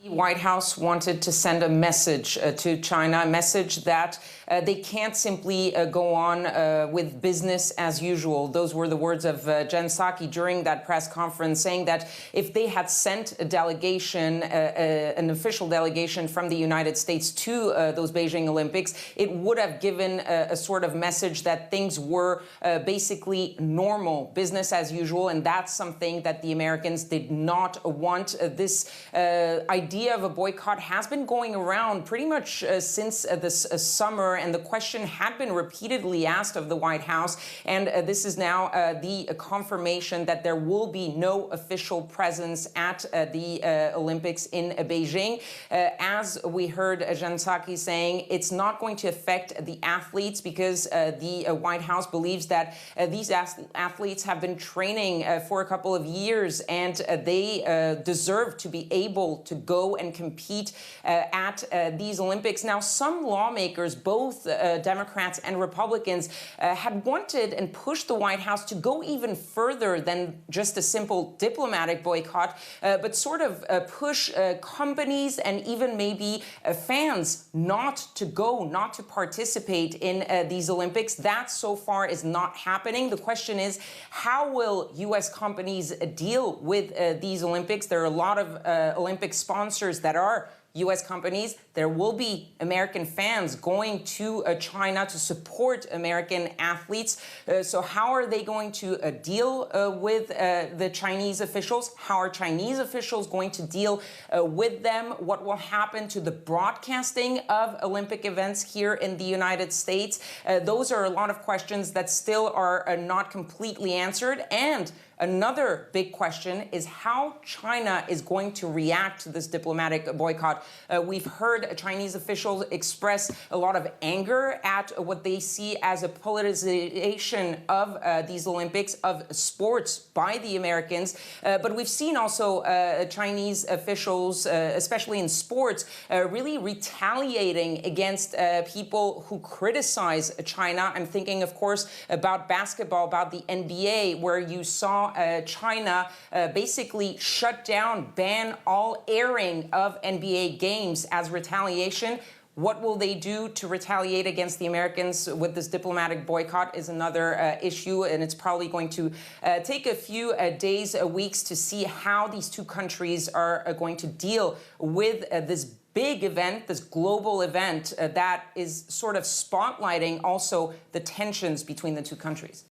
The White House wanted to send a message to China, a message that they can't simply go on with business as usual. Those were the words of Jen Psaki during that press conference, saying that if they had sent a delegation, an official delegation from the United States to those Beijing Olympics, it would have given a sort of message that things were basically normal, business as usual, and that's something that the Americans did not want. This idea of a boycott has been going around pretty much since this summer, and the question had been repeatedly asked of the White House, and this is now the confirmation that there will be no official presence at the Olympics in Beijing. As we heard Jen Psaki saying, it's not going to affect the athletes because the White House believes that these athletes have been training for a couple of years, and they deserve to be able to go and compete at these Olympics. Now, some lawmakers, both Democrats and Republicans, had wanted and pushed the White House to go even further than just a simple diplomatic boycott, but sort of push companies and even maybe fans not to go, not to participate in these Olympics. That so far is not happening. The question is, how will U.S. companies deal with these Olympics? There are a lot of Olympic sponsors that are U.S. companies. There will be American fans going to China to support American athletes. So how are they going to deal with the Chinese officials? How are Chinese officials going to deal with them? What will happen to the broadcasting of Olympic events here in the United States? Those are a lot of questions that still are not completely answered. And another big question is how China is going to react to this diplomatic boycott. We've heard Chinese officials express a lot of anger at what they see as a politicization of these Olympics, of sports by the Americans. But we've seen also Chinese officials, especially in sports, really retaliating against people who criticize China. I'm thinking, of course, about basketball, about the NBA, where you saw China basically shut down, ban all airing of NBA games as retaliation. What will they do to retaliate against the Americans with this diplomatic boycott is another issue, and it's probably going to take a few days, weeks to see how these two countries are going to deal with this big event, this global event that is sort of spotlighting also the tensions between the two countries.